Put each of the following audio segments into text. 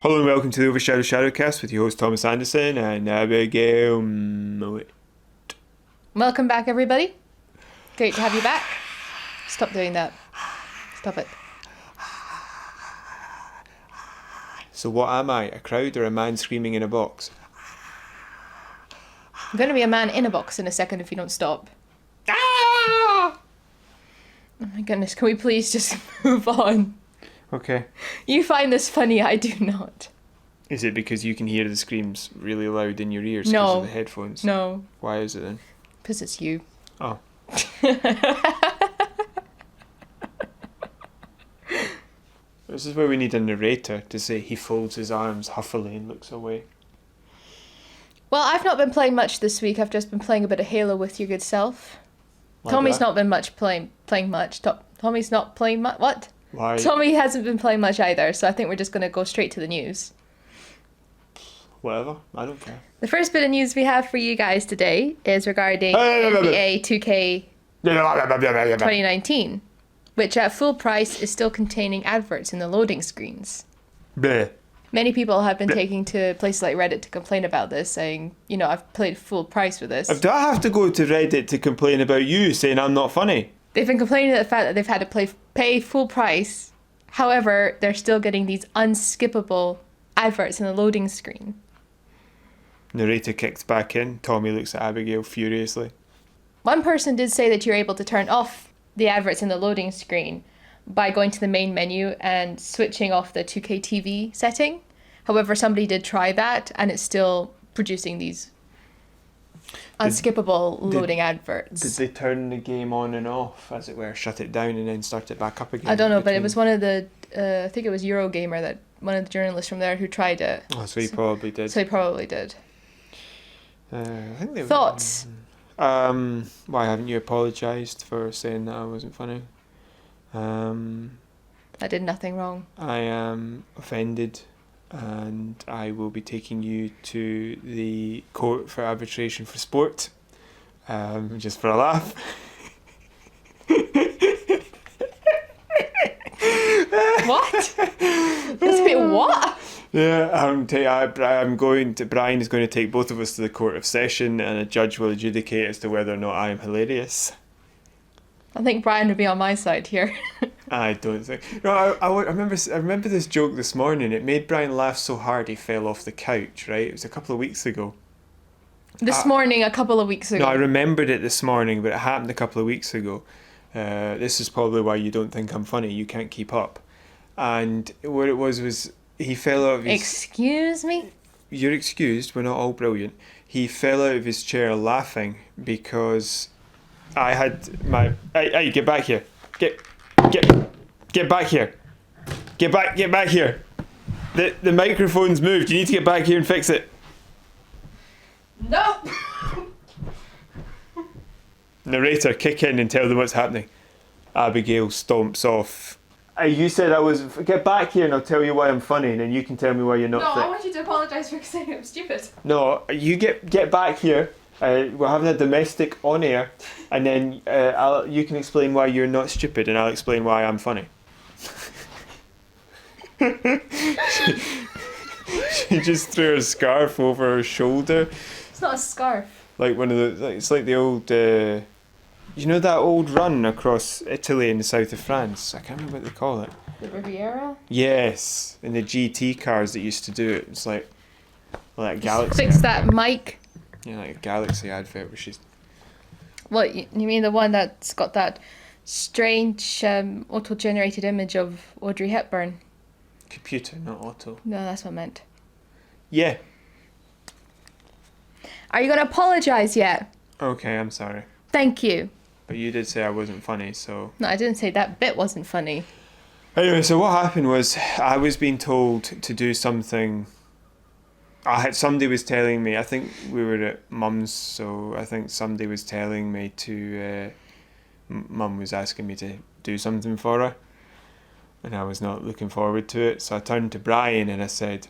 Hello and welcome to the OverShadow ShadowCast with your host Thomas Anderson and Abigail Mowat. Welcome back, everybody. Great to have you back. Stop doing that. Stop it. So what am I, a crowd or a man screaming in a box? I'm going to be a man in a box in a second if you don't stop. Ah! Oh my goodness, can we please just move on? Okay. You find this funny, I do not. Is it because you can hear the screams really loud in your ears because No. of the headphones? No, Why is it then? because it's you. Oh. This is where we need a narrator to say he folds his arms huffily and looks away. Well, I've not been playing much this week. I've just been playing a bit of Halo with your good self. Like Tommy's that? not been playing much. Tommy's not playing much. What? Why? Tommy hasn't been playing much either, so I think we're just going to go straight to the news. Whatever. I don't care. The first bit of news we have for you guys today is regarding NBA 2K 2019, which at full price is still containing adverts in the loading screens. Bleh. Many people have been taking to places like Reddit to complain about this, saying, you know, I've paid full price for this. Do I have to go to Reddit to complain about you saying I'm not funny? They've been complaining about the fact that they've had to pay full price. However, they're still getting these unskippable adverts in the loading screen. Narrator kicks back in. Tommy looks at Abigail furiously. One person did say that you're able to turn off the adverts in the loading screen by going to the main menu and switching off the 2K TV setting. However, somebody did try that and it's still producing these unskippable loading adverts. Did they turn the game on and off, as it were, shut it down and then start it back up again? I don't know, but it was one of the, I think it was Eurogamer, that one of the journalists from there who tried it. Oh, so he probably did. So he probably did. I think they Thoughts? Why haven't you apologised for saying that I wasn't funny? I did nothing wrong. I am offended and I will be taking you to the court for arbitration for sport, just for a laugh. What? That's a bit what? Yeah, I'm going to. Brian is going to take both of us to the court of session, and a judge will adjudicate as to whether or not I am hilarious. I think Brian would be on my side here. I don't think. No, I remember this joke this morning. It made Brian laugh so hard he fell off the couch. Right, it was a couple of weeks ago. This morning, a couple of weeks ago. No, I remembered it this morning, but it happened a couple of weeks ago. This is probably why you don't think I'm funny. You can't keep up. And what it was he fell out of his... Excuse me? You're excused, we're not all brilliant. He fell out of his chair laughing because I had my... Hey, get back here. Get back here. Get back here. The microphone's moved. You need to get back here and fix it. No! Narrator, kick in and tell them what's happening. Abigail stomps off. You said I was... Get back here and I'll tell you why I'm funny, and then you can tell me why you're not... No, I want you to apologise for saying I'm stupid. No, you get back here. We're having a domestic on air, and then you can explain why you're not stupid, and I'll explain why I'm funny. She just threw her scarf over her shoulder. It's not a scarf. Like one of the... It's like the old... you know that old run across Italy and the south of France? I can't remember what they call it. The Riviera? Yes, in the GT cars that used to do it. It's like a Galaxy. Fix that mic. Yeah, like a Galaxy advert, which is... What, you mean the one that's got that strange auto-generated image of Audrey Hepburn? Computer, not auto. No, that's what I meant. Yeah. Are you going to apologise yet? Okay, I'm sorry. Thank you. But you did say I wasn't funny, so... No, I didn't say that bit wasn't funny. Anyway, so what happened was I was being told to do something... somebody was telling me, I think we were at Mum's, so I think somebody was telling me to... Mum was asking me to do something for her, and I was not looking forward to it, so I turned to Brian and I said,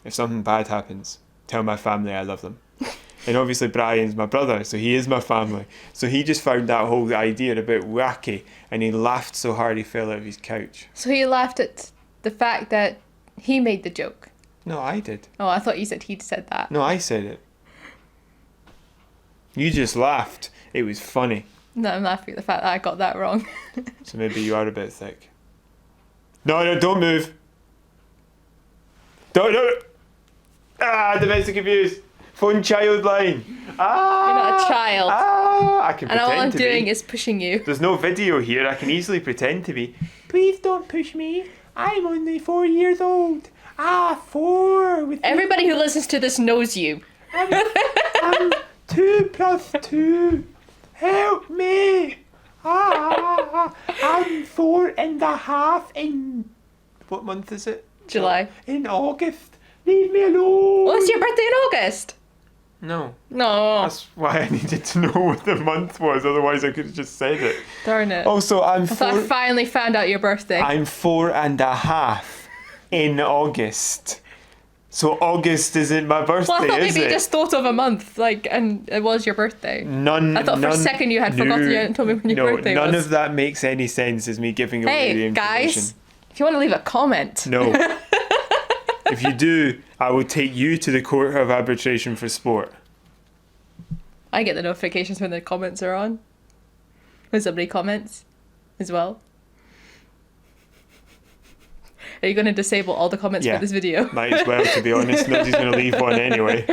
if something bad happens, tell my family I love them. And obviously Brian's my brother, so he is my family. So he just found that whole idea a bit wacky, and he laughed so hard he fell out of his couch. So he laughed at the fact that he made the joke. No, I did. Oh, I thought you said he'd said that. No, I said it. You just laughed. It was funny. No, I'm laughing at the fact that I got that wrong. So maybe you are a bit thick. No, don't move. Don't. Domestic abuse. Phone child line. You're not a child. I can And pretend all I'm to doing be. is pushing you. There's no video here. I can easily pretend to be. Please don't push me. I'm only 4 years old. 4 with Everybody who listens to this knows you. I'm 2 plus 2. Help me. I'm 4.5 in... What month is it? July. In August. Leave me alone. Well, it's your birthday in August. No. No. That's why I needed to know what the month was. Otherwise, I could have just said it. Darn it. Also, I thought I finally found out your birthday. I'm 4.5 in August. So August isn't my birthday, well, I thought is maybe it? you just thought of a month, and it was your birthday. I thought for a second you had forgotten you hadn't told me when your birthday was. None of that makes any sense as me giving away the Hey, information. guys, if you want to leave a comment. No. If you do, I will take you to the court of arbitration for sport. I get the notifications when the comments are on. When somebody comments as well. Are you going to disable all the comments for this video? Might as well, to be honest. Nobody's going to leave one anyway.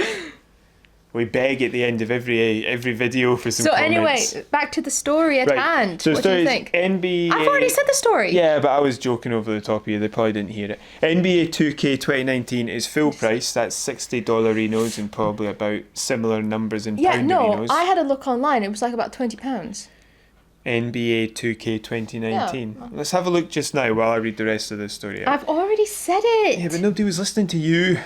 We beg at the end of every video for some comments. Anyway, back to the story at hand. So what do you think? NBA... I've already said the story. Yeah, but I was joking over the top of you. They probably didn't hear it. NBA 2K 2019 is full price. That's $60 Renos and probably about similar numbers in pound Renos. I had a look online. It was like about £20. NBA 2K 2019. Yeah. Let's have a look just now while I read the rest of the story out. I've already said it. Yeah, but nobody was listening to you.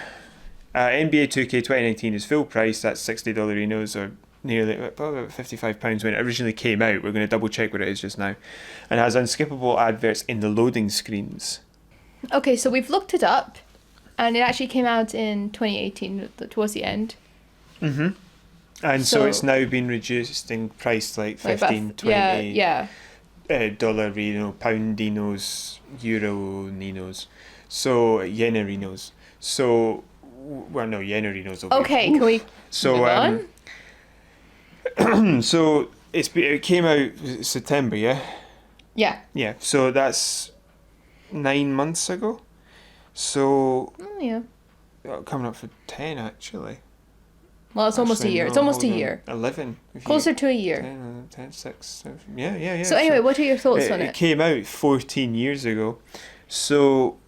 NBA 2K 2019 is full price. That's $60 Renos, or nearly about £55 when it originally came out. We're going to double check what it is just now. And has unskippable adverts in the loading screens. Okay, so we've looked it up, and it actually came out in 2018 towards the end. Mm-hmm. And so it's now been reduced in price, like 15, 20 dollar Reno, pound Dinos, euro Ninos, so Yenerinos. So, well, no, Yenerinos. Okay, can we move on? So it came out September, yeah? Yeah. Yeah, so that's 9 months ago. So, coming up for 10 actually. Well, it's almost a year. It's almost a year. 11. Closer to a year. 10, 6, 7. Yeah. So anyway, what are your thoughts on it? It came out 14 years ago. So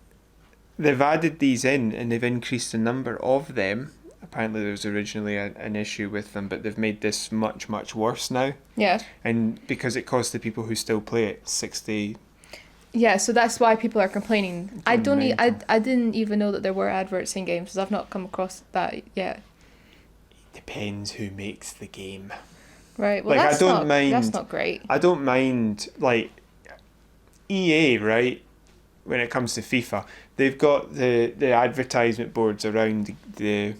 they've added these in and they've increased the number of them. Apparently there was originally an issue with them, but they've made this much, much worse now. Yeah. And because it costs the people who still play it 60... Yeah, so that's why people are complaining. I didn't even know that there were adverts in games, because I've not come across that yet. Depends who makes the game. Right. Well, like, that's not great. I don't mind, like, EA, right? When it comes to FIFA, they've got the advertisement boards around the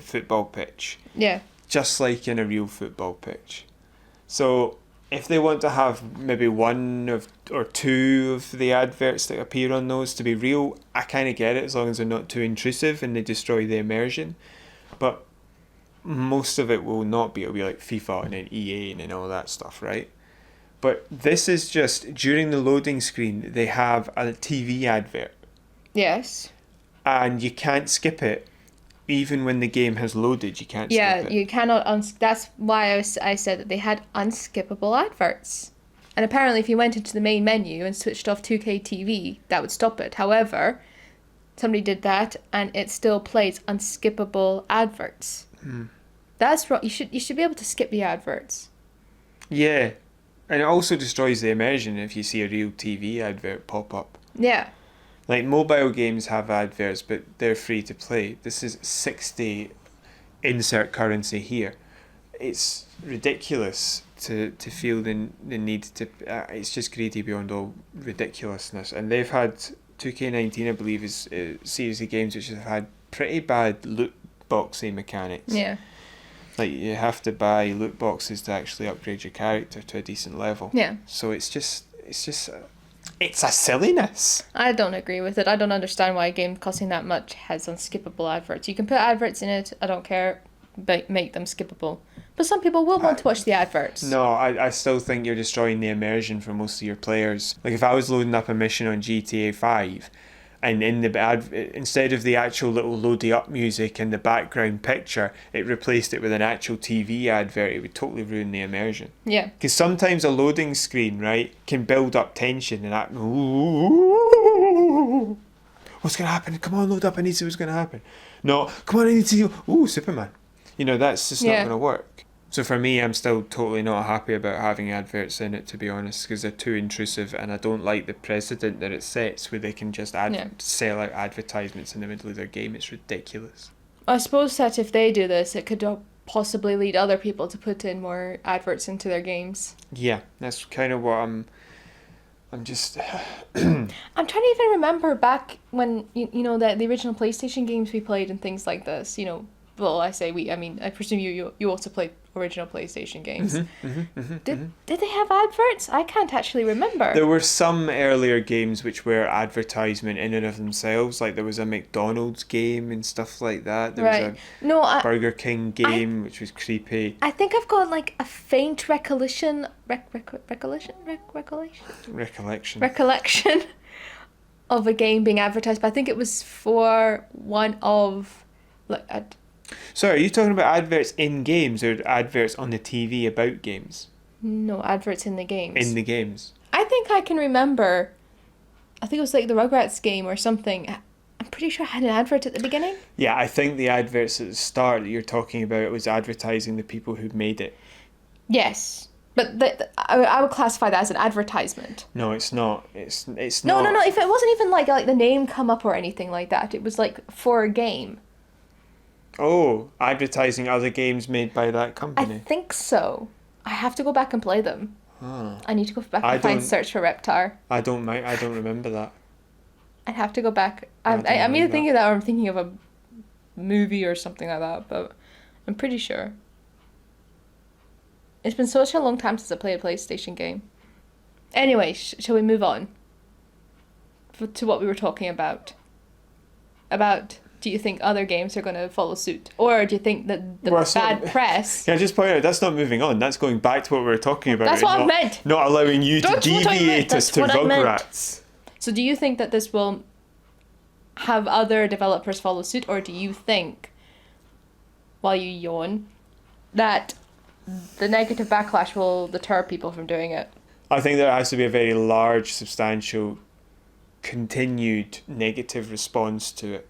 football pitch. Yeah. Just like in a real football pitch. So if they want to have maybe one or two of the adverts that appear on those to be real, I kind of get it, as long as they're not too intrusive and they destroy the immersion. But most of it will not be. It'll be like FIFA and then EA and all that stuff, right? But this is just, during the loading screen, they have a TV advert. Yes. And you can't skip it. Even when the game has loaded, you can't skip it. Yeah, you cannot. That's why I said that they had unskippable adverts. And apparently, if you went into the main menu and switched off 2K TV, that would stop it. However, somebody did that, and it still plays unskippable adverts. That's wrong. You should be able to skip the adverts. Yeah, and it also destroys the immersion if you see a real TV advert pop up. Yeah. Like, mobile games have adverts, but they're free to play. This is 60 insert currency here. It's ridiculous to feel the need to... it's just greedy beyond all ridiculousness. And they've had 2K19, I believe, is a series of games which have had pretty bad loot boxy mechanics. Yeah. Like, you have to buy loot boxes to actually upgrade your character to a decent level. Yeah. So it's just It's a silliness. I don't agree with it. I don't understand why a game costing that much has unskippable adverts. You can put adverts in it, I don't care, but make them skippable. But some people will want to watch the adverts. No, I still think you're destroying the immersion for most of your players. Like if I was loading up a mission on GTA 5 and in the instead of the actual little loading up music and the background picture, it replaced it with an actual TV advert, it would totally ruin the immersion. Yeah. Because sometimes a loading screen, right, can build up tension and that. What's going to happen? Come on, load up. I need to see what's going to happen. No, come on, I need to see. Ooh, Superman. You know, that's just not going to work. So for me, I'm still totally not happy about having adverts in it, to be honest, because they're too intrusive, and I don't like the precedent that it sets where they can just sell out advertisements in the middle of their game. It's ridiculous. I suppose that if they do this, it could possibly lead other people to put in more adverts into their games. Yeah, that's kind of what I'm just... I'm trying to even remember back when, you know, the original PlayStation games we played and things like this, you know. Well, I say we, I mean, I presume you also play original PlayStation games. Did they have adverts? I can't actually remember. There were some earlier games which were advertisement in and of themselves, like there was a McDonald's game and stuff like that. There was a Burger King game which was creepy. I think I've got like a faint recollection of a game being advertised, but I think it was for one of So are you talking about adverts in games or adverts on the TV about games? No, adverts in the games. In the games. I think I can remember, I think it was like the Rugrats game or something. I'm pretty sure I had an advert at the beginning. Yeah, I think the adverts at the start that you're talking about was advertising the people who made it. Yes. But I would classify that as an advertisement. No, it's not. It's not. No. If it wasn't even like the name come up or anything like that, it was like for a game. Oh, advertising other games made by that company. I think so. I have to go back and play them. I need to go back and search for Reptar. I don't remember that. I'd have to go back. I'm either thinking of that or I'm thinking of a movie or something like that, but I'm pretty sure. It's been such a long time since I played a PlayStation game. Anyway, shall we move on to what we were talking about? Do you think other games are going to follow suit? Or do you think that the bad press... Can I just point out, that's not moving on. That's going back to what we were talking about. That's what I meant. Not allowing you to deviate us to Rugrats. So do you think that this will have other developers follow suit? Or do you think, while you yawn, that the negative backlash will deter people from doing it? I think there has to be a very large, substantial, continued negative response to it.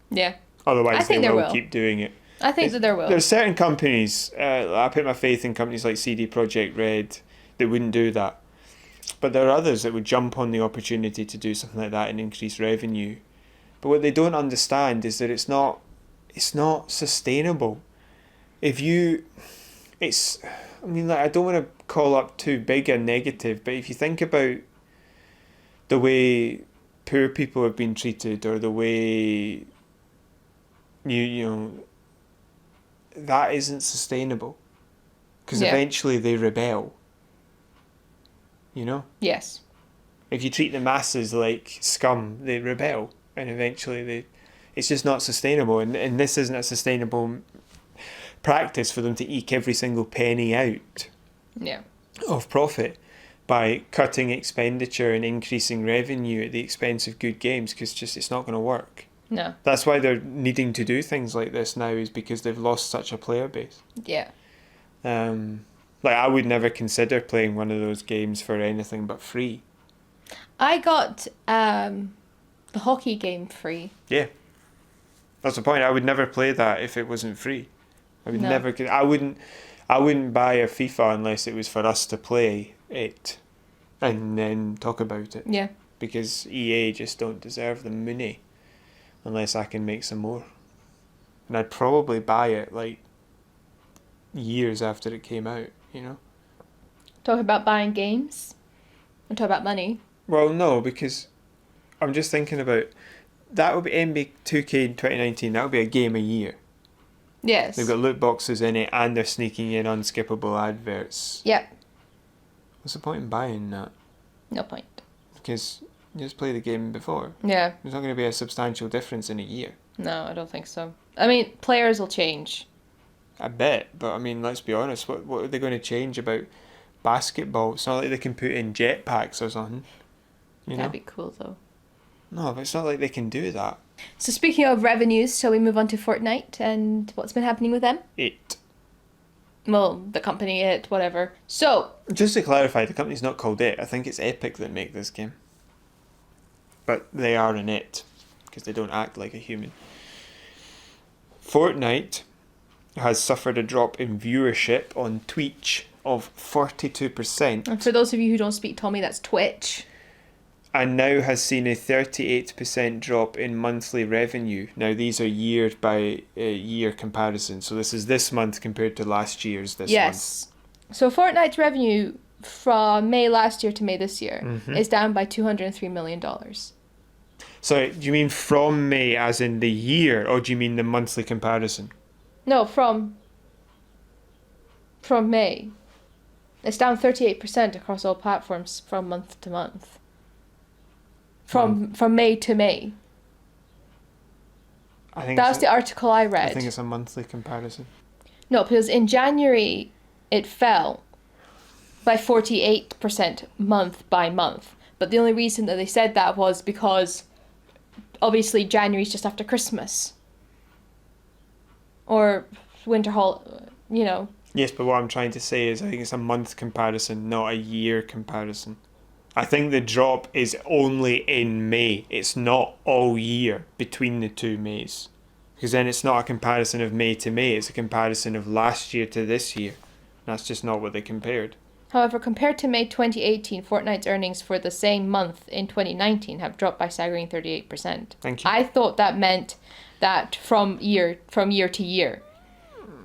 Yeah. Otherwise, they will keep doing it. I think that there will. There's certain companies, I put my faith in companies like CD Projekt Red, that wouldn't do that. But there are others that would jump on the opportunity to do something like that and increase revenue. But what they don't understand is that it's not sustainable. I don't want to call up too big a negative, but if you think about the way poor people have been treated or the way you know, that isn't sustainable. Because eventually they rebel. You know? Yes. If you treat the masses like scum, they rebel. And eventually it's just not sustainable. And this isn't a sustainable practice for them to eke every single penny out of profit by cutting expenditure and increasing revenue at the expense of good games, because it's not going to work. No. That's why they're needing to do things like this now, is because they've lost such a player base. Yeah. I would never consider playing one of those games for anything but free. I got the hockey game free. Yeah. That's the point. I would never play that if it wasn't free. I would never. I wouldn't buy a FIFA unless it was for us to play it and then talk about it. Yeah. Because EA just don't deserve the money unless I can make some more. And I'd probably buy it like years after it came out, you know? Talk about buying games? Or talk about money? Well, no, because I'm just thinking about, that would be NBA 2K in 2019, that would be a game a year. Yes. They've got loot boxes in it and they're sneaking in unskippable adverts. Yep. What's the point in buying that? No point. because you just play the game before. Yeah. There's not going to be a substantial difference in a year. No, I don't think so. I mean, players will change. I bet, but I mean, let's be honest. What are they going to change about basketball? It's not like they can put in jetpacks or something. You know? That'd be cool, though. No, but it's not like they can do that. So speaking of revenues, shall we move on to Fortnite and what's been happening with them? It. Well, the company, it, whatever. So, Just to clarify, the company's not called It. I think it's Epic that make this game. But they are an It, because they don't act like a human. Fortnite has suffered a drop in viewership on Twitch of 42%. and for those of you who don't speak Tommy, that's Twitch. And now has seen a 38% drop in monthly revenue. Now these are year by year comparisons. So this is this month compared to last year's this month. Yes. So Fortnite's revenue from May last year to May this year is down by $203 million. So do you mean from May as in the year, or do you mean the monthly comparison? No, from May. It's down 38% across all platforms from month to month. From May to May. I think That's the article I read. I think it's a monthly comparison. No, because in January it fell by 48% month by month. But the only reason that they said that was because obviously January's just after Christmas. Or winter you know. Yes, but what I'm trying to say is I think it's a month comparison, not a year comparison. I think the drop is only in May. It's not all year between the two Mays. Because then it's not a comparison of May to May. It's a comparison of last year to this year. That's just not what they compared. However, compared to May 2018, Fortnite's earnings for the same month in 2019 have dropped by staggering 38%. Thank you. I thought that meant that from year to year.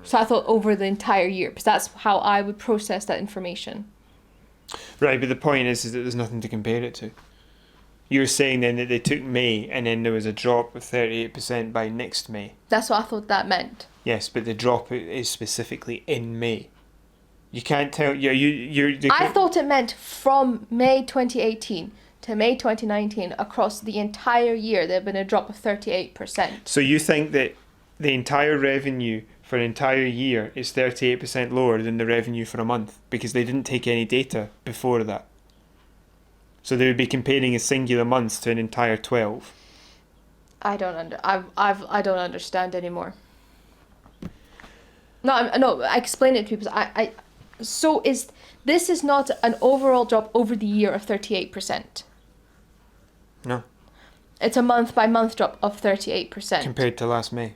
So I thought over the entire year, because that's how I would process that information. Right, but the point is that there's nothing to compare it to. You're saying then that they took May and then there was a drop of 38% by next May. That's what I thought that meant. Yes, but the drop is specifically in May. You can't tell. I thought it meant from May 2018 to May 2019 across the entire year there had been a drop of 38%. So you think that the entire revenue for an entire year is 38% lower than the revenue for a month because they didn't take any data before that. So they would be comparing a singular month to an entire 12. I don't understand anymore. No, I explain it to people. This is not an overall drop over the year of 38%. No. It's a month by month drop of 38%. Compared to last May.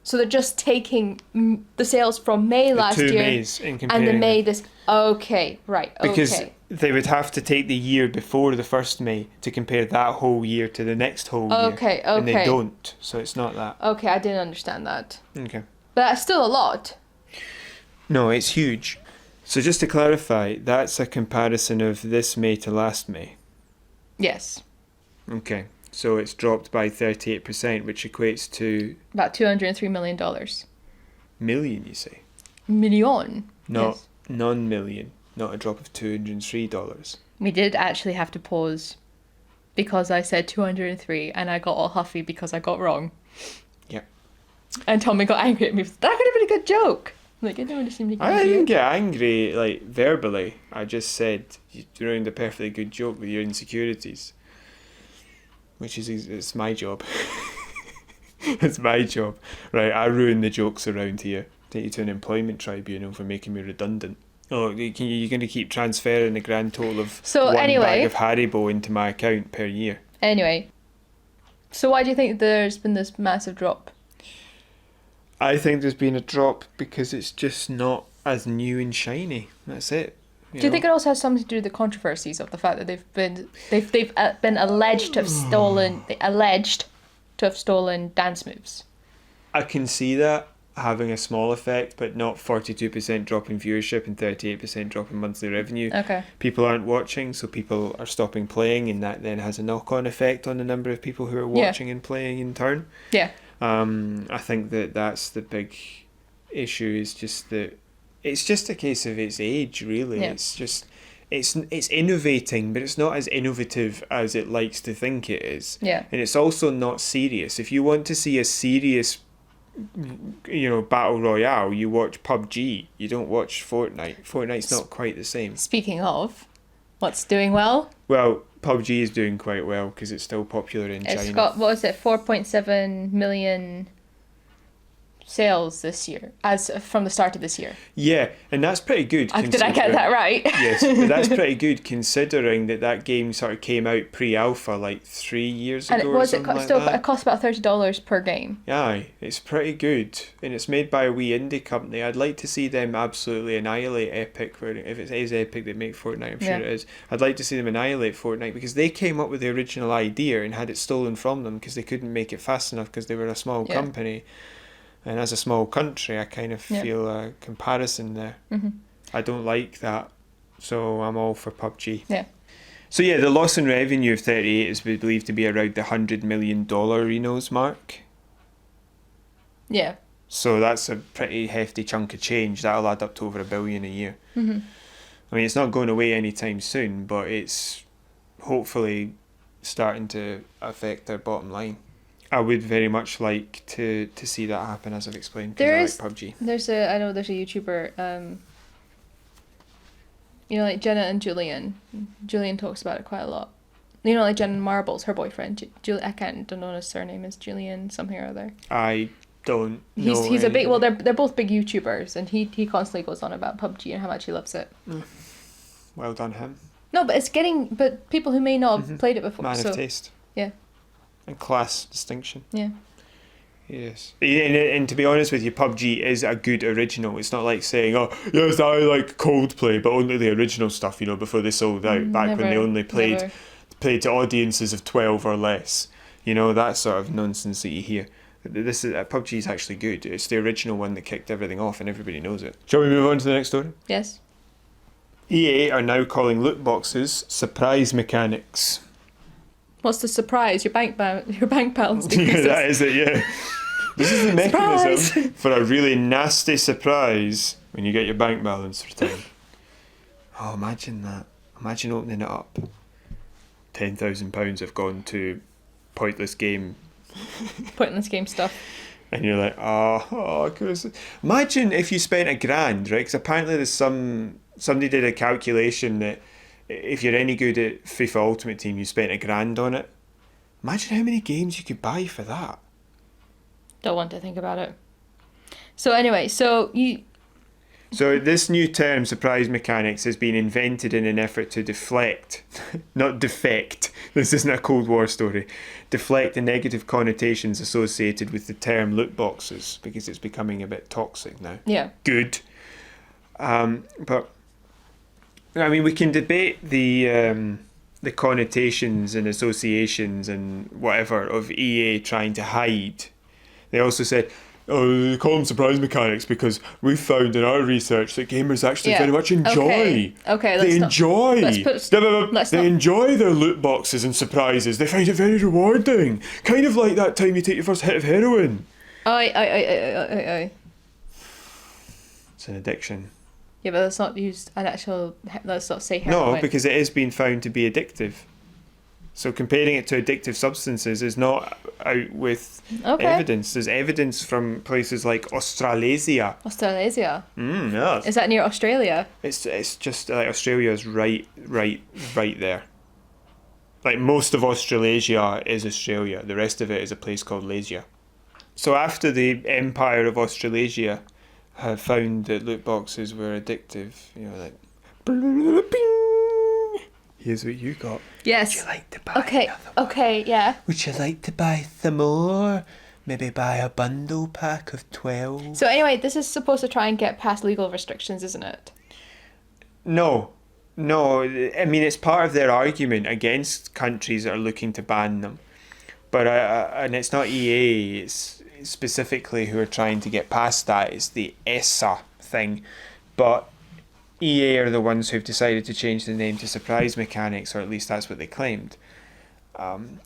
So they're just taking the sales from May last year Mays and comparing and the May them. this. Okay, right. Because okay. they would have to take the year before the first May to compare that whole year to the next whole year. Okay. And they don't, so it's not that. Okay, I didn't understand that. Okay. But that's still a lot. No, it's huge. So just to clarify, that's a comparison of this May to last May. Yes. Okay. So it's dropped by 38%, which equates to... About $203 million. Million, you say? Million. No, Yes. non-million. Not a drop of $203. We did actually have to pause because I said 203 and I got all huffy because I got wrong. Yep. And Tommy got angry at me. That could have been a good joke. I'm like, I don't want to seem like I didn't get angry, like, verbally. I just said, you ruined a perfectly good joke with your insecurities. Which is, it's my job. It's my job. Right, I ruin the jokes around here. Take you to an employment tribunal for making me redundant. Oh, you're going to keep transferring the grand total of bag of Haribo into my account per year. Anyway. So why do you think there's been this massive drop? I think there's been a drop because it's just not as new and shiny. That's it. Do you think it also has something to do with the controversies of the fact that they've been alleged to have stolen dance moves? I can see that having a small effect, but not 42% drop in viewership and 38% drop in monthly revenue. Okay. People aren't watching, so people are stopping playing, and that then has a knock-on effect on the number of people who are watching and playing in turn. Yeah. I think that's the big issue. Is just that it's just a case of its age, really. Yeah. It's just it's innovating, but it's not as innovative as it likes to think it is. Yeah. And it's also not serious. If you want to see a serious, battle royale, you watch PUBG. You don't watch Fortnite. Fortnite's not quite the same. Speaking of, what's doing well? Well, PUBG is doing quite well because it's still popular in China. It's got, 4.7 million sales this year, as from the start of this year. Yeah, and that's pretty good. Did I get that right? Yes, but that's pretty good considering that game sort of came out pre-alpha like 3 years ago. And it cost about $30 per game. Aye, it's pretty good, and it's made by a wee indie company. I'd like to see them absolutely annihilate Epic. If it is Epic that make Fortnite, I'm sure it is. I'd like to see them annihilate Fortnite because they came up with the original idea and had it stolen from them because they couldn't make it fast enough because they were a small company. And as a small country, I kind of feel a comparison there. Mm-hmm. I don't like that, so I'm all for PUBG. Yeah. So the loss in revenue of 38 is believed to be around the $100 million Renos mark. Yeah. So that's a pretty hefty chunk of change. That'll add up to over $1 billion a year. Mm-hmm. I mean, it's not going away anytime soon, but it's hopefully starting to affect their bottom line. I would very much like to see that happen, as I've explained, because I like PUBG. I know there's a YouTuber, like Jenna and Julian. Julian talks about it quite a lot. Like Jenna Marbles, her boyfriend. Don't know his surname is Julian something or other. I don't know. He's a big. Well, they're both big YouTubers, and he constantly goes on about PUBG and how much he loves it. Well done him. No, but people who may not have played it before. Man of taste. Yeah. And class distinction. Yeah. Yes. And to be honest with you, PUBG is a good original. It's not like saying, oh, yes, I like Coldplay, but only the original stuff, before they sold out, when they only played to audiences of 12 or less. That sort of nonsense that you hear. PUBG is actually good. It's the original one that kicked everything off and everybody knows it. Shall we move on to the next story? Yes. EA are now calling loot boxes surprise mechanics. What's the surprise? Your bank balance decreases. Yeah, that is it, yeah. This is the mechanism for a really nasty surprise when you get your bank balance returned. Oh, imagine that. Imagine opening it up. £10,000 have gone to pointless game. Pointless game stuff. And you're like, imagine if you spent $1,000, right? Because apparently there's somebody did a calculation that if you're any good at FIFA Ultimate Team, you spent $1,000 on it. Imagine how many games you could buy for that. Don't want to think about it. So anyway, So this new term, surprise mechanics, has been invented in an effort to deflect, not defect, this isn't a Cold War story, deflect the negative connotations associated with the term loot boxes, because it's becoming a bit toxic now. Yeah. Good. But I mean, we can debate the connotations and associations and whatever of EA trying to hide. They also said, they call them surprise mechanics because we found in our research that gamers actually very much enjoy. Okay, they enjoy their loot boxes and surprises. They find it very rewarding. Kind of like that time you take your first hit of heroin. Aye. It's an addiction. Yeah, but let's not use let's not say heroin. No, because it is being found to be addictive. So comparing it to addictive substances is not out with evidence. There's evidence from places like Australasia. Australasia? Yes. Is that near Australia? It's just like Australia's right there. Like most of Australasia is Australia. The rest of it is a place called Lasia. So after the Empire of Australasia had found that loot boxes were addictive, like here's what you got. Yes. Would you like to buy another one? Okay, yeah. Would you like to buy some more? Maybe buy a bundle pack of 12? So anyway, this is supposed to try and get past legal restrictions, isn't it? No. I mean, it's part of their argument against countries that are looking to ban them. But and it's not EA, it's specifically who are trying to get past that. It's the ESA thing. But EA are the ones who've decided to change the name to surprise mechanics, or at least that's what they claimed.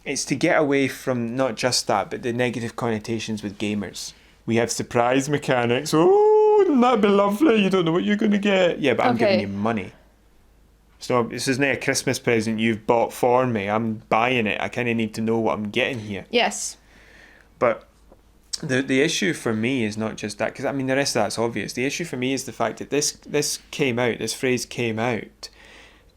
It's to get away from not just that, but the negative connotations with gamers. We have surprise mechanics. Oh, wouldn't that be lovely? You don't know what you're going to get. Yeah, but I'm giving you money. So this isn't a Christmas present you've bought for me. I'm buying it. I kind of need to know what I'm getting here. Yes. But the issue for me is not just that, because I mean the rest of that's obvious. The issue for me is the fact that this phrase came out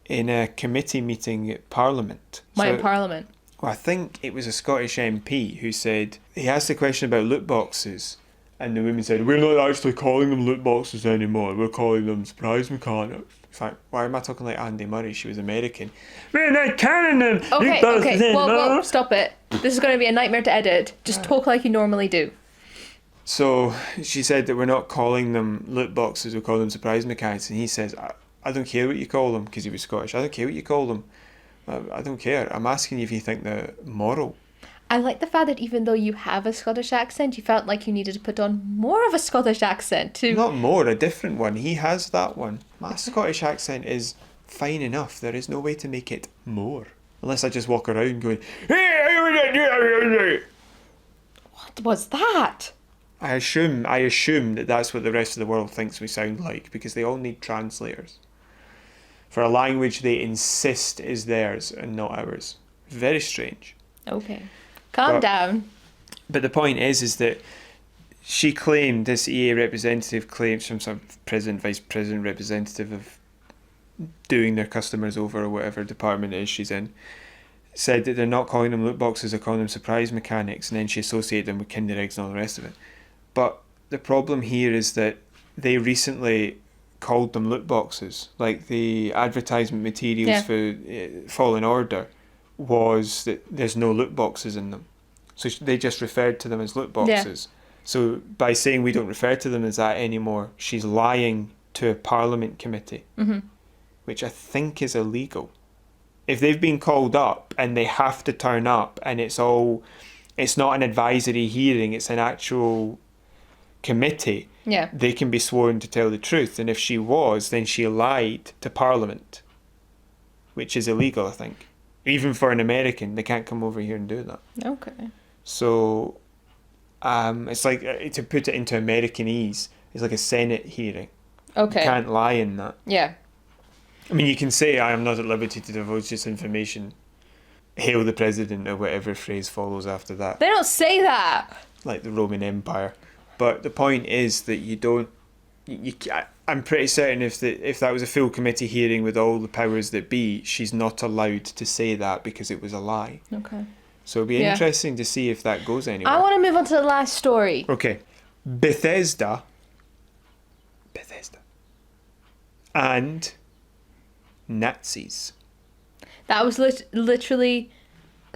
in a committee meeting at Parliament. Parliament? Well, I think it was a Scottish MP who said, he asked a question about loot boxes, and the woman said, we're not actually calling them loot boxes anymore, we're calling them surprise mechanics. In fact, why am I talking like Andy Murray? She was American. We're not calling them loot boxes anymore. Whoa, stop it. This is going to be a nightmare to edit. Just talk like you normally do. So she said that we're not calling them loot boxes, we're calling them surprise mechanics, and he says, I don't care what you call them, because he was Scottish. I don't care what you call them. I don't care. I'm asking you if you think they're moral. I like the fact that even though you have a Scottish accent, you felt like you needed to put on more of a Scottish accent to... Not more, a different one. He has that one. My Scottish accent is fine enough. There is no way to make it more. Unless I just walk around going... What was that? I assume that that's what the rest of the world thinks we sound like, because they all need translators for a language they insist is theirs and not ours. Very strange. Okay. Calm down. But the point is that she claimed, this EA representative claims from some president, vice president representative of doing their customers over or whatever department it is she's in, said that they're not calling them loot boxes, they're calling them surprise mechanics, and then she associated them with Kinder eggs and all the rest of it. But the problem here is that they recently called them loot boxes. Like the advertisement materials for Fallen Order was that there's no loot boxes in them. So they just referred to them as loot boxes. Yeah. So by saying we don't refer to them as that anymore, she's lying to a Parliament committee, which I think is illegal. If they've been called up and they have to turn up and it's not an advisory hearing, it's an actual committee, they can be sworn to tell the truth. And if she was, then she lied to Parliament, which is illegal, I think. Even for an American, they can't come over here and do that. Okay. So it's like, to put it into Americanese, it's like a Senate hearing. Okay. You can't lie in that. Yeah. I mean, you can say, I am not at liberty to divulge this information. Hail the president, or whatever phrase follows after that. They don't say that. Like the Roman Empire. But the point is that you don't... I'm pretty certain if that was a full committee hearing with all the powers that be, she's not allowed to say that because it was a lie. Okay. So it'll be interesting to see if that goes anywhere. I want to move on to the last story. Okay. Bethesda. And Nazis. That was literally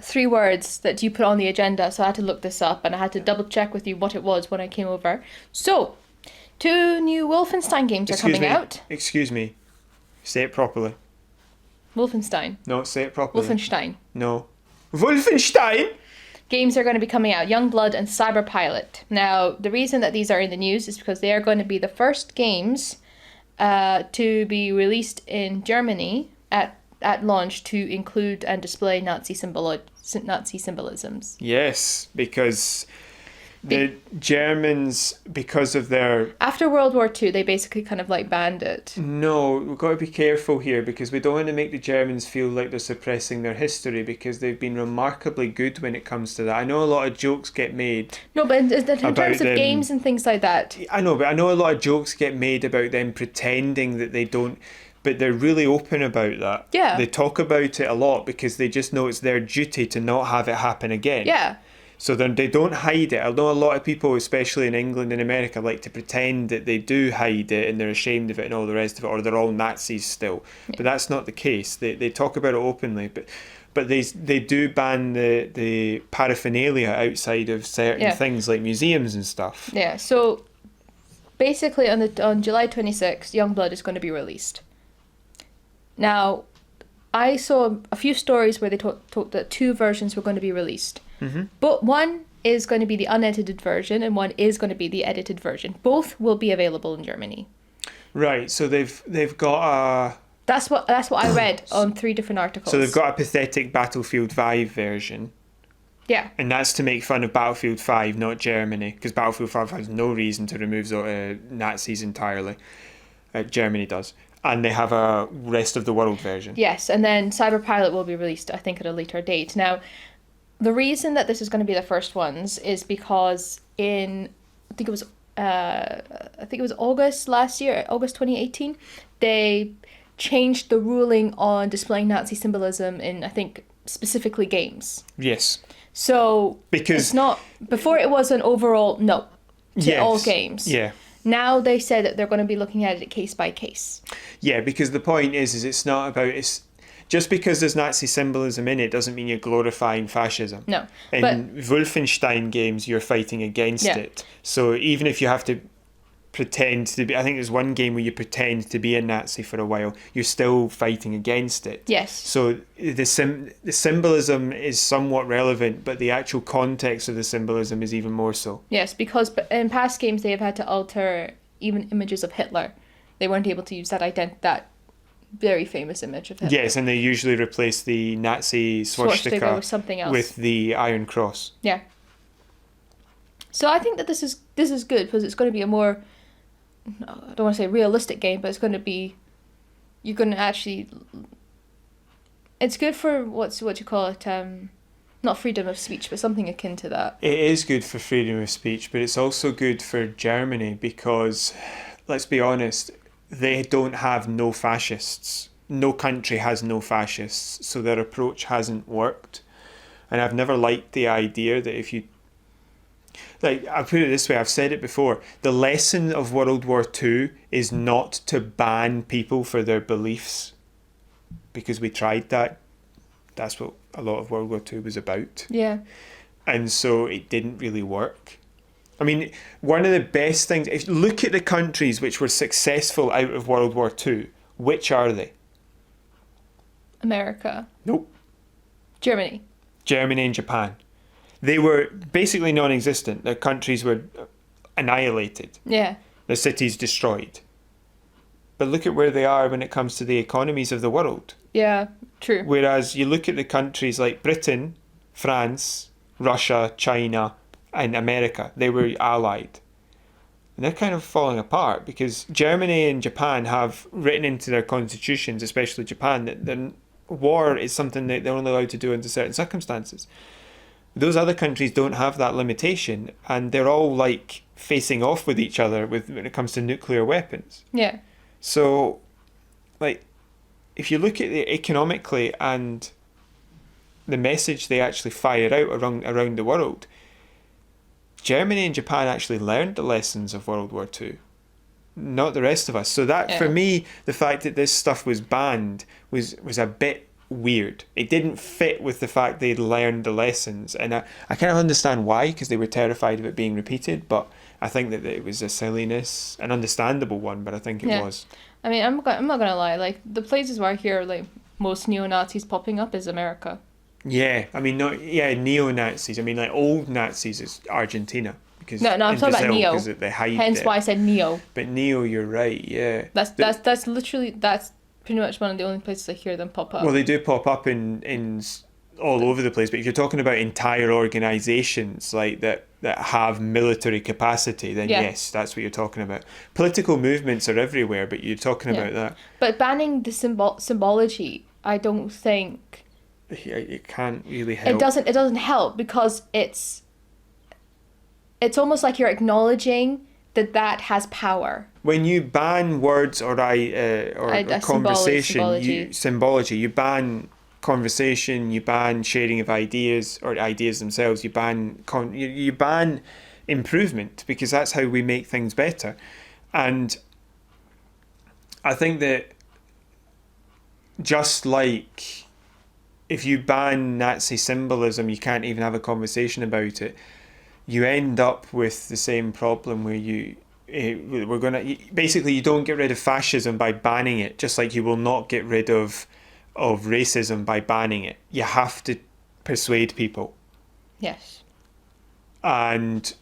3 words that you put on the agenda, so I had to look this up and I had to double check with you what it was when I came over. So, 2 new Wolfenstein games are coming out. Excuse me. Say it properly. Wolfenstein. No, say it properly. Wolfenstein. No. Wolfenstein? Games are going to be coming out. Youngblood and Cyberpilot. Now, the reason that these are in the news is because they are going to be the first games to be released in Germany at launch to include and display Nazi symbolisms. Yes, because the Germans, because of their... After World War II, they basically kind of like banned it. No, we've got to be careful here because we don't want to make the Germans feel like they're suppressing their history because they've been remarkably good when it comes to that. I know a lot of jokes get made. No, but in terms of games and things like that. I know, but I know a lot of jokes get made about them pretending that they don't... But they're really open about that. Yeah. They talk about it a lot because they just know it's their duty to not have it happen again. Yeah. So they don't hide it. I know a lot of people, especially in England and America, like to pretend that they do hide it and they're ashamed of it and all the rest of it, or they're all Nazis still. Yeah. But that's not the case. They talk about it openly, but they do ban the paraphernalia outside of certain things like museums and stuff. Yeah. So basically, on July 26th, Youngblood is going to be released. Now, I saw a few stories where they talked that 2 versions were going to be released. Mm-hmm. But one is going to be the unedited version and one is going to be the edited version. Both will be available in Germany. Right, so they've got a... That's what I read on 3 different articles. So they've got a pathetic Battlefield 5 version. Yeah. And that's to make fun of Battlefield 5, not Germany, because Battlefield 5 has no reason to remove Nazis entirely. Germany does. And they have a rest of the world version. Yes, and then Cyberpilot will be released, I think, at a later date. Now, the reason that this is going to be the first ones is because I think it was August last year, August 2018, they changed the ruling on displaying Nazi symbolism in, I think, specifically games. Yes. So because it's not, before it was an overall no to all games. Yeah. Now they said that they're going to be looking at it case by case. Yeah, because the point is it's not about, it's just because there's Nazi symbolism in it doesn't mean you're glorifying fascism. No. In Wolfenstein games, you're fighting against it. So even if you have to pretend to be, I think there's one game where you pretend to be a Nazi for a while, you're still fighting against it. Yes. So the symbolism is somewhat relevant, but the actual context of the symbolism is even more so. Yes, because in past games they have had to alter even images of Hitler. They weren't able to use that very famous image of Hitler. Yes, and they usually replace the Nazi swastika with something else. with the Iron Cross. Yeah. So I think that this is good because it's going to be a more, I don't want to say realistic game, but it's going to be, you're going to actually, it's good for what you call it, not freedom of speech, but something akin to that. It is good for freedom of speech, but it's also good for Germany because, let's be honest, they don't have no fascists. No country has no fascists, so their approach hasn't worked. And I've never liked the idea that if you, like, I'll put it this way, I've said it before, the lesson of World War II is not to ban people for their beliefs, because we tried that. That's what a lot of World War II was about. Yeah. And so it didn't really work. I mean, one of the best things, if you look at the countries which were successful out of World War II, which are they? America. Nope. Germany. Germany and Japan. They were basically non-existent. Their countries were annihilated. Yeah. Their cities destroyed. But look at where they are when it comes to the economies of the world. Yeah, true. Whereas you look at the countries like Britain, France, Russia, China, and America, they were allied. And they're kind of falling apart because Germany and Japan have written into their constitutions, especially Japan, that the war is something that they're only allowed to do under certain circumstances. Those other countries don't have that limitation, and they're all like facing off with each other when it comes to nuclear weapons. Yeah. So, like, if you look at it economically and the message they actually fire out around the world, Germany and Japan actually learned the lessons of World War II, not the rest of us. So that, for me, the fact that this stuff was banned was a bit weird. It didn't fit with the fact they'd learned the lessons. And I kind of understand why, because they were terrified of it being repeated, but I think that it was a silliness, an understandable one, but I think it was. I mean, I'm not going to lie, like, the places where I hear, like, most neo-Nazis popping up is America. Yeah, I mean, neo-Nazis. I mean, like, old Nazis is Argentina. Because no, I'm talking about neo. They hide Hence it. why I said neo. But neo, you're right, yeah. That's pretty much one of the only places I hear them pop up. Well, they do pop up in all over the place, but if you're talking about entire organisations like that have military capacity, then yes, that's what you're talking about. Political movements are everywhere, but you're talking about that. But banning the symbology, I don't think... It can't really help. It doesn't help because it's almost like you're acknowledging that has power. When you ban words or conversation, symbology, you ban conversation, you ban sharing of ideas or ideas themselves, you ban improvement, because that's how we make things better. And I think that just like if you ban Nazi symbolism, you can't even have a conversation about it. You end up with the same problem where you don't get rid of fascism by banning it, just like you will not get rid of racism by banning it. You have to persuade people. Yes. And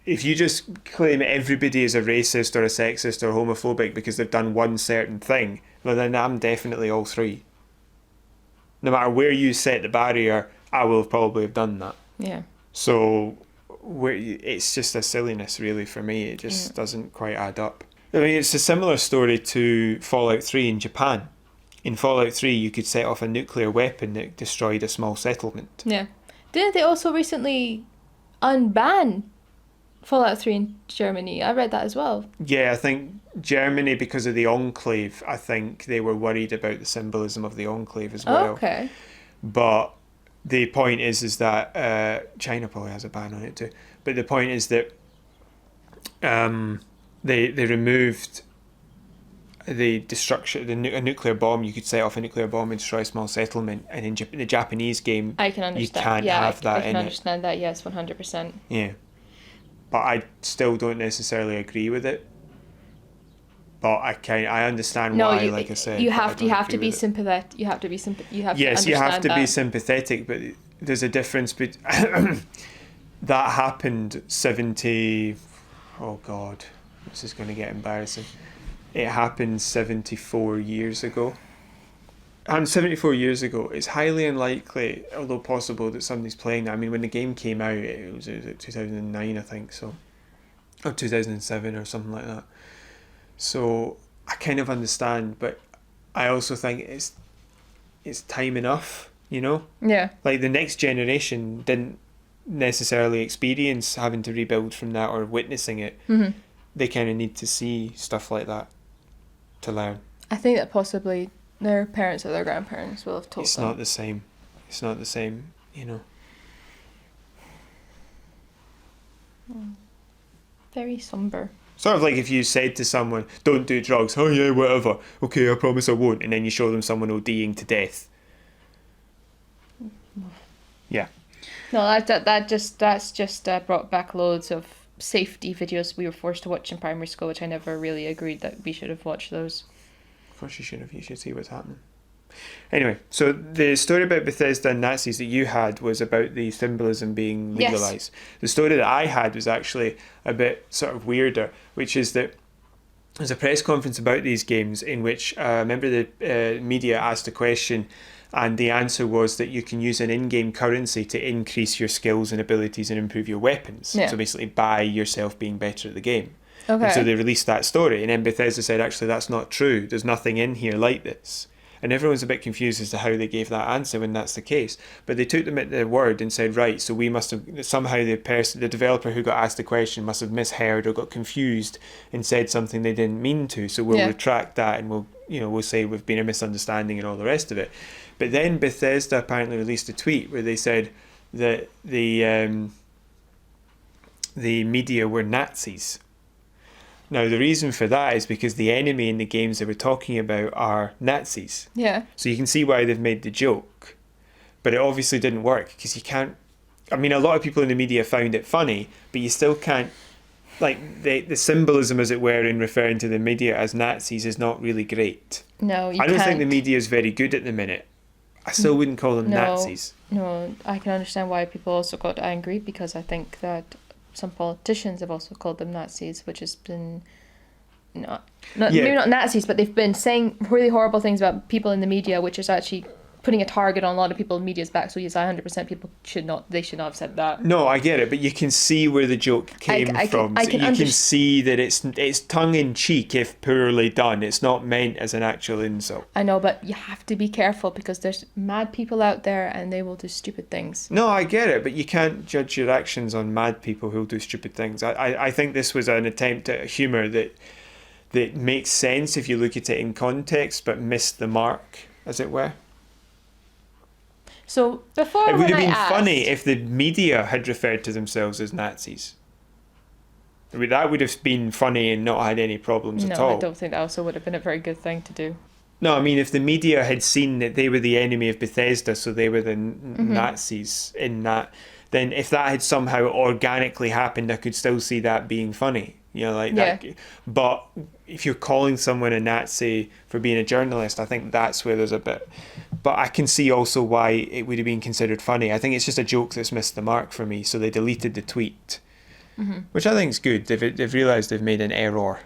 if you just claim everybody is a racist or a sexist or homophobic because they've done one certain thing, well, then I'm definitely all three. No matter where you set the barrier, I will probably have done that. Yeah. So it's just a silliness, really, for me. It just doesn't quite add up. I mean, it's a similar story to Fallout 3 in Japan. In Fallout 3, you could set off a nuclear weapon that destroyed a small settlement. Yeah. Didn't they also recently unban Fallout 3 in Germany? I read that as well. Yeah, I think Germany, because of the Enclave, I think they were worried about the symbolism of the Enclave as well. Okay. But the point is that China probably has a ban on it too. But the point is that they removed the destruction, a nuclear bomb. You could set off a nuclear bomb and destroy a small settlement, and in the Japanese game, I can understand. you can't have that in it. I can understand that. Yes, 100%. Yeah, but I still don't necessarily agree with it. But I understand why. Like I said, you have to be sympathetic. You have to be Yes, you have to be sympathetic, but there's a difference. But that happened 70. Oh God, this is going to get embarrassing. It happened 74 years ago. And 74 years ago, it's highly unlikely, although possible, that somebody's playing that. I mean, when the game came out, it was 2009, I think, so, or 2007 or something like that. So I kind of understand, but I also think it's time enough, you know? Yeah. Like the next generation didn't necessarily experience having to rebuild from that or witnessing it. Mm-hmm. They kind of need to see stuff like that to learn. I think that possibly their parents or their grandparents will have told them. It's not the same. It's not the same, you know. Very somber. Sort of like if you said to someone, don't do drugs. Oh yeah, whatever. Okay, I promise I won't. And then you show them someone ODing to death. Yeah. No, that's just brought back loads of safety videos we were forced to watch in primary school, which I never really agreed that we should have watched those. Of course you should have. You should see what's happening. Anyway, so the story about Bethesda Nazis that you had was about the symbolism being legalised. Yes. The story that I had was actually a bit sort of weirder, which is that there's a press conference about these games in which a member of the media asked a question, and the answer was that you can use an in-game currency to increase your skills and abilities and improve your weapons. Yeah. So basically buy yourself being better at the game. Okay. And so they released that story, and then Bethesda said, actually, that's not true. There's nothing in here like this. And everyone's a bit confused as to how they gave that answer when that's the case. But they took them at their word and said, right, so we must have, somehow the developer who got asked the question must have misheard or got confused and said something they didn't mean to. So we'll retract that, and we'll say we've been a misunderstanding and all the rest of it. But then Bethesda apparently released a tweet where they said that the media were Nazis. Now, the reason for that is because the enemy in the games they were talking about are Nazis. Yeah. So you can see why they've made the joke. But it obviously didn't work because you can't... I mean, a lot of people in the media found it funny, but you still can't... Like, the symbolism, as it were, in referring to the media as Nazis is not really great. No, you can't. I don't think the media is very good at the minute. I still wouldn't call them Nazis. No, I can understand why people also got angry, because I think that some politicians have also called them Nazis, which has been maybe not Nazis, but they've been saying really horrible things about people in the media, which is actually putting a target on a lot of people in media's back. So yes, 100% people should not have said that. No, I get it, but you can see where the joke came from. You can see that it's tongue in cheek if poorly done. It's not meant as an actual insult. I know, but you have to be careful because there's mad people out there and they will do stupid things. No, I get it, but you can't judge your actions on mad people who'll do stupid things. I think this was an attempt at humour that makes sense if you look at it in context, but missed the mark, as it were. So before, it would have been funny if the media had referred to themselves as Nazis. That would have been funny and not had any problems at all. No, I don't think that also would have been a very good thing to do. No, I mean, if the media had seen that they were the enemy of Bethesda, so they were the Nazis in that, then if that had somehow organically happened, I could still see that being funny. You know, like that. But if you're calling someone a Nazi for being a journalist, I think that's where there's a bit. But I can see also why it would have been considered funny. I think it's just a joke that's missed the mark for me. So they deleted the tweet, which I think is good. They've realised they've made an error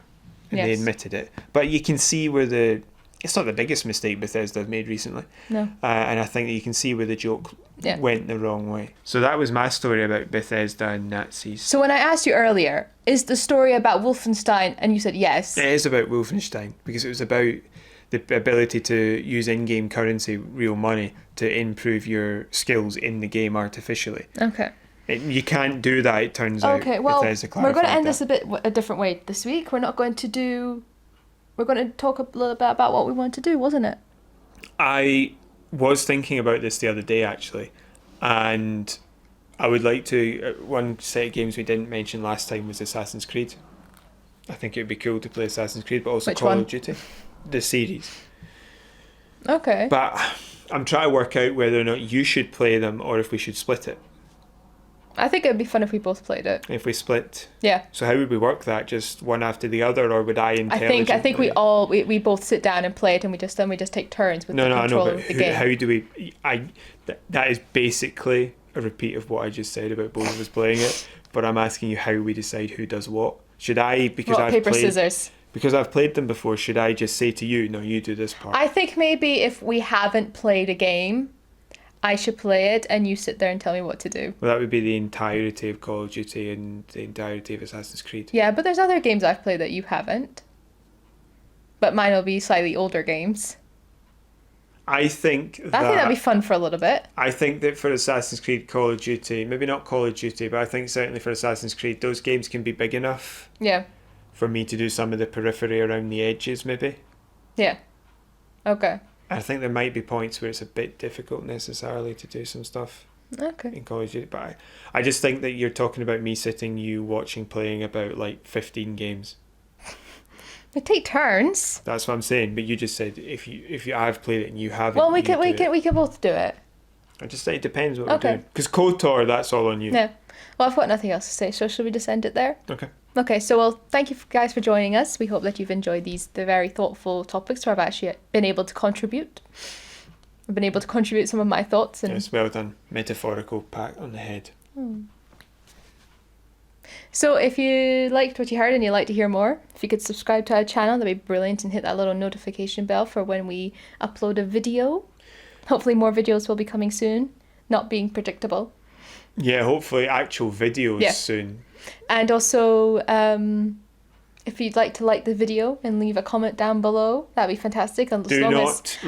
and they admitted it. But you can see where the it's not the biggest mistake Bethesda have made recently. No. And I think that you can see where the joke Yeah. went the wrong way. So that was my story about Bethesda and Nazis. So when I asked you earlier, is the story about Wolfenstein, and you said yes. It is about Wolfenstein, because it was about the ability to use in-game currency, real money, to improve your skills in the game artificially. Okay. You can't do that, it turns out. Okay, well, Bethesda we're going to end clarified this a different way this week. We're not going to do... We're going to talk a little bit about what we want to do, wasn't it? I was thinking about this the other day, actually, and I would like to... One set of games we didn't mention last time was Assassin's Creed. I think it would be cool to play Assassin's Creed, but also Which Call one? of Duty. The series. Okay. But I'm trying to work out whether or not you should play them or if we should split it. I think it would be fun if we both played it. If we split... Yeah. So how would we work that? Just one after the other, or would I intelligently... I think we both sit down and play it, and we just take turns with the control of the game. How do we... That is basically a repeat of what I just said about both of us playing it, but I'm asking you how we decide who does what. Should I, because Rock, paper, scissors. Because I've played them before, should I just say to you, no, you do this part? I think maybe if we haven't played a game, I should play it and you sit there and tell me what to do. Well, that would be the entirety of Call of Duty and the entirety of Assassin's Creed. Yeah, but there's other games I've played that you haven't. But mine will be slightly older games. I think that'd be fun for a little bit. I think that for Assassin's Creed, Call of Duty, maybe not Call of Duty, but I think certainly for Assassin's Creed, those games can be big enough. Yeah. For me to do some of the periphery around the edges, maybe. Yeah. Okay. I think there might be points where it's a bit difficult necessarily to do some stuff. Okay. In Call of Duty, but I just think that you're talking about me sitting, you watching, playing about like 15 games. We take turns. That's what I'm saying. But you just said if you have played it and you haven't. Well, we can both do it. I just say it depends what we're doing. Because KOTOR, that's all on you. Yeah. Well, I've got nothing else to say, so should we just end it there? Okay. Okay, so well, thank you guys for joining us. We hope that you've enjoyed the very thoughtful topics where I've actually been able to contribute. I've been able to contribute some of my thoughts. And yes, well done. Metaphorical pat on the head. So if you liked what you heard and you'd like to hear more, if you could subscribe to our channel, that'd be brilliant, and hit that little notification bell for when we upload a video. Hopefully more videos will be coming soon, not being predictable. Yeah, hopefully actual videos soon. And also, if you'd like to like the video and leave a comment down below, that'd be fantastic. And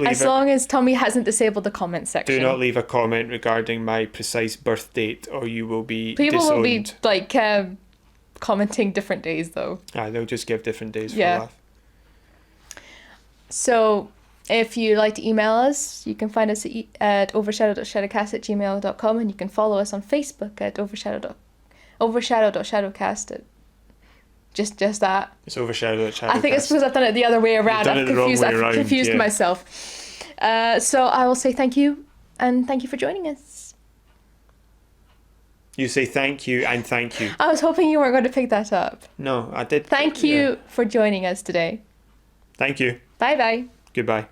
as long as Tommy hasn't disabled the comment section. Do not leave a comment regarding my precise birth date, or you will be People disowned. will be like commenting different days though. They'll just give different days for a laugh. So if you'd like to email us, you can find us at overshadow.shadowcast@gmail.com, and you can follow us on Facebook at overshadow.shadowcast. Just that. It's overshadow.shadowcast. I think it's because I've done it the other way around. I've confused myself. So I will say thank you, and thank you for joining us. You say thank you and thank you. I was hoping you weren't going to pick that up. No, I did. Thank you for joining us today. Thank you. Bye bye. Goodbye.